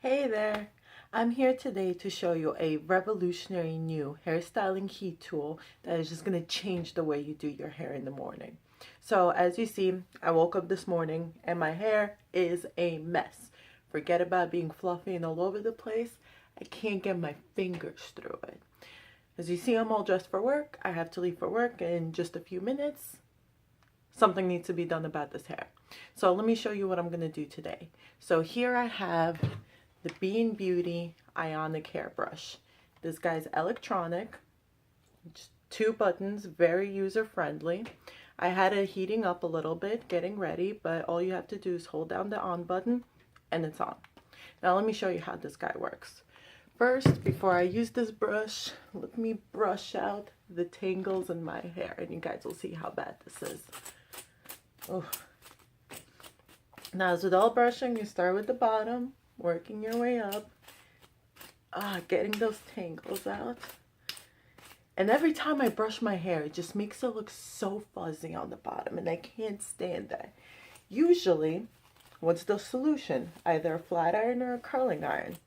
Hey there! I'm here today to show you a revolutionary new hairstyling heat tool that is just going to change the way you do your hair in the morning. So as you see, I woke up this morning and my hair is a mess. Forget about being fluffy and all over the place. I can't get my fingers through it. As you see, I'm all dressed for work. I have to leave for work in just a few minutes. Something needs to be done about this hair. So let me show you what I'm going to do today. So here I have the Bean Beauty IONIC hairbrush. This guy's electronic, just 2 buttons, very user friendly. I had it heating up a little bit, getting ready, but all you have to do is hold down the on button and it's on. Now let me show you how this guy works. First, before I use this brush, let me brush out the tangles in my hair and you guys will see how bad this is. Oh. Now as with all brushing, you start with the bottom, working your way up, getting those tangles out. And every time I brush my hair, it just makes it look so fuzzy on the bottom, and I can't stand that. Usually, what's the solution? Either a flat iron or a curling iron.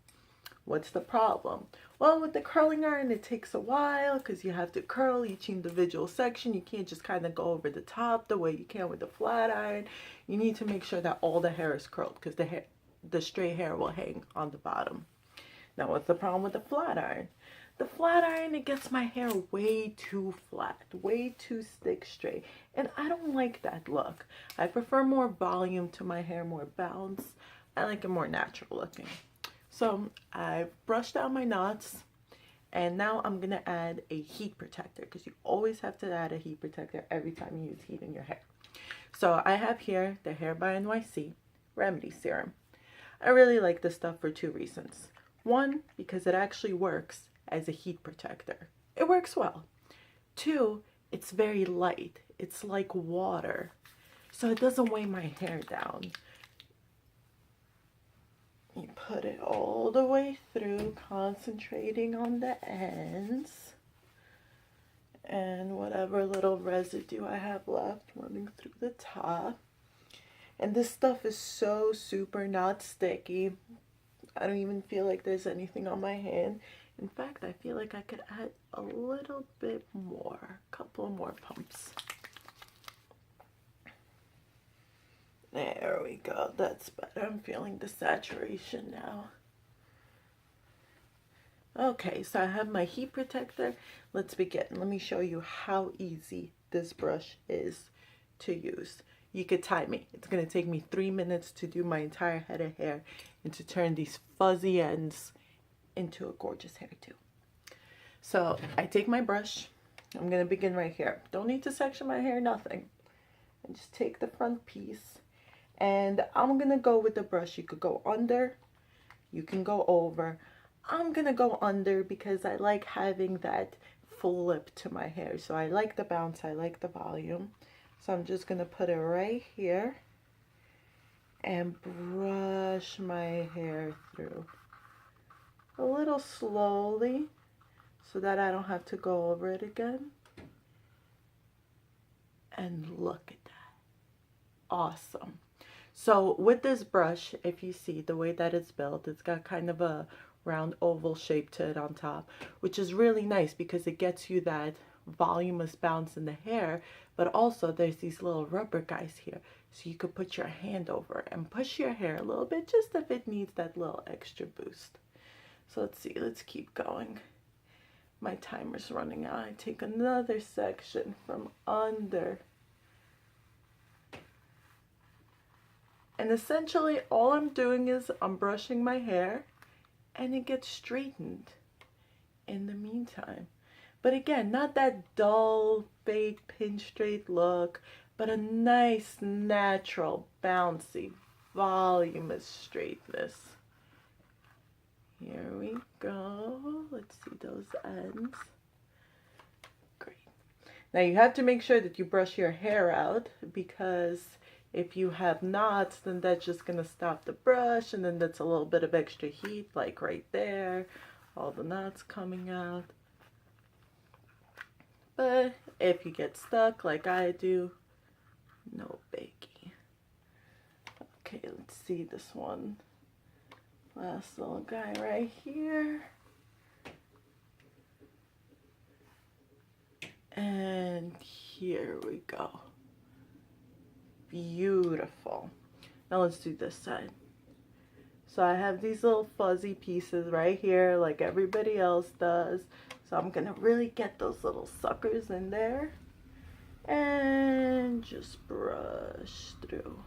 What's the problem? Well, with the curling iron, it takes a while because you have to curl each individual section. You can't just kind of go over the top the way you can with the flat iron. You need to make sure that all the hair is curled because the straight hair will hang on the bottom. Now, what's the problem with the flat iron? The flat iron, it gets my hair way too flat, way too stick straight, and I don't like that look. I prefer more volume to my hair, more bounce. I like it more natural looking. So I've brushed out my knots, and now I'm gonna add a heat protector because you always have to add a heat protector every time you use heat in your hair. So I have here the Hair by NYC Remedy Serum. I really like this stuff for 2 reasons. One, because it actually works as a heat protector. It works well. 2, it's very light. It's like water, so it doesn't weigh my hair down. You put it all the way through, concentrating on the ends. And whatever little residue I have left running through the top. And this stuff is so super not sticky. I don't even feel like there's anything on my hand. In fact, I feel like I could add a little bit more, a couple more pumps. There we go, that's better. I'm feeling the saturation now. Okay, so I have my heat protector. Let's begin. Let me show you how easy this brush is to use. You could time me. It's going to take me 3 minutes to do my entire head of hair and to turn these fuzzy ends into a gorgeous hairdo. So I take my brush. I'm going to begin right here. Don't need to section my hair, nothing. I just take the front piece and I'm going to go with the brush. You could go under, you can go over. I'm going to go under because I like having that full lip to my hair. So I like the bounce, I like the volume. So I'm just going to put it right here and brush my hair through a little slowly so that I don't have to go over it again. And look at that. Awesome. So with this brush, if you see the way that it's built, it's got kind of a round oval shape to it on top, which is really nice because it gets you that voluminous bounce in the hair, but also there's these little rubber guys here, so you could put your hand over it and push your hair a little bit just if it needs that little extra boost. So let's see, let's keep going. My timer's running out. I take another section from under. And essentially all I'm doing is I'm brushing my hair and it gets straightened in the meantime. But again, not that dull, fake, pin straight look, but a nice, natural, bouncy, voluminous straightness. Here we go. Let's see those ends. Great. Now you have to make sure that you brush your hair out because if you have knots, then that's just going to stop the brush, and then that's a little bit of extra heat, like right there, all the knots coming out. But if you get stuck like I do, no biggie. Okay, let's see this one Last little guy right here. And here we go. Beautiful. Now let's do this side. So I have these little fuzzy pieces right here like everybody else does. So I'm gonna really get those little suckers in there and just brush through.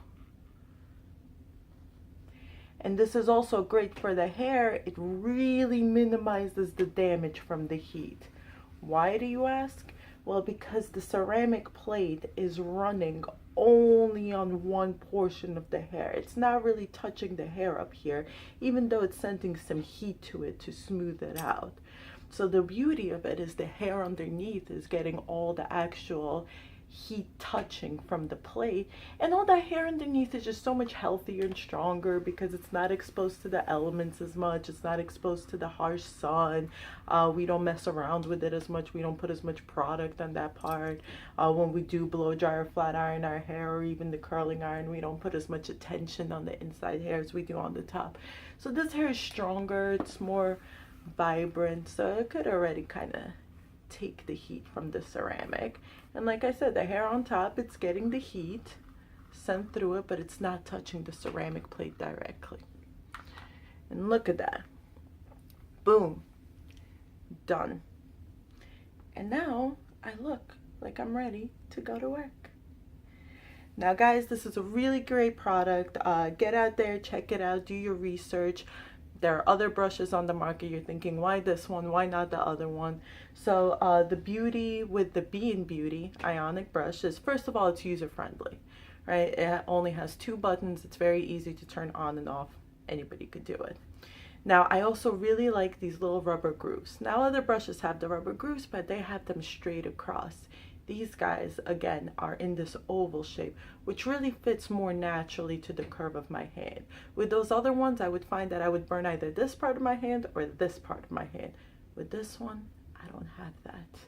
And this is also great for the hair. It really minimizes the damage from the heat. Why do you ask? Well, because the ceramic plate is running only on one portion of the hair. It's not really touching the hair up here, even though it's sending some heat to it to smooth it out. So the beauty of it is the hair underneath is getting all the actual heat touching from the plate, and all that hair underneath is just so much healthier and stronger because it's not exposed to the elements as much. It's not exposed to the harsh sun. We don't mess around with it as much. We don't put as much product on that part. When we do blow dry or flat iron our hair, or even the curling iron, we don't put as much attention on the inside hair as we do on the top. So this hair is stronger, it's more vibrant, so it could already kind of take the heat from the ceramic. And like I said, the hair on top, it's getting the heat sent through it, but it's not touching the ceramic plate directly. And look at that. Boom. Done. And now I look like I'm ready to go to work. Now guys, this is a really great product. Get out there, check it out, do your research. There are other brushes on the market. You're thinking, why this one? Why not the other one? So the beauty with the Beauty Ionic brush is, first of all, it's user-friendly, right? It only has 2 buttons. It's very easy to turn on and off. Anybody could do it. Now, I also really like these little rubber grooves. Now, other brushes have the rubber grooves, but they have them straight across. These guys, again, are in this oval shape, which really fits more naturally to the curve of my hand. With those other ones, I would find that I would burn either this part of my hand or this part of my hand. With this one, I don't have that.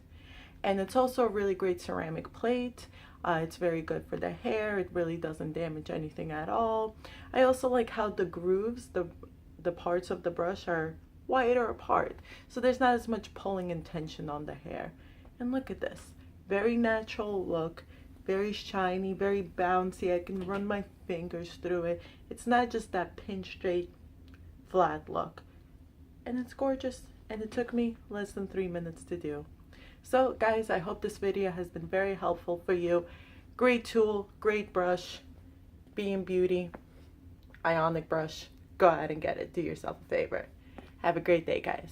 And it's also a really great ceramic plate. It's very good for the hair. It really doesn't damage anything at all. I also like how the grooves, the parts of the brush are wider apart. So there's not as much pulling and tension on the hair. And look at this. Very natural look, very shiny, very bouncy. I can run my fingers through it. It's not just that pin straight, flat look. And it's gorgeous. And it took me less than 3 minutes to do. So guys, I hope this video has been very helpful for you. Great tool, great brush, Beauty Ionic brush. Go ahead and get it. Do yourself a favor. Have a great day, guys.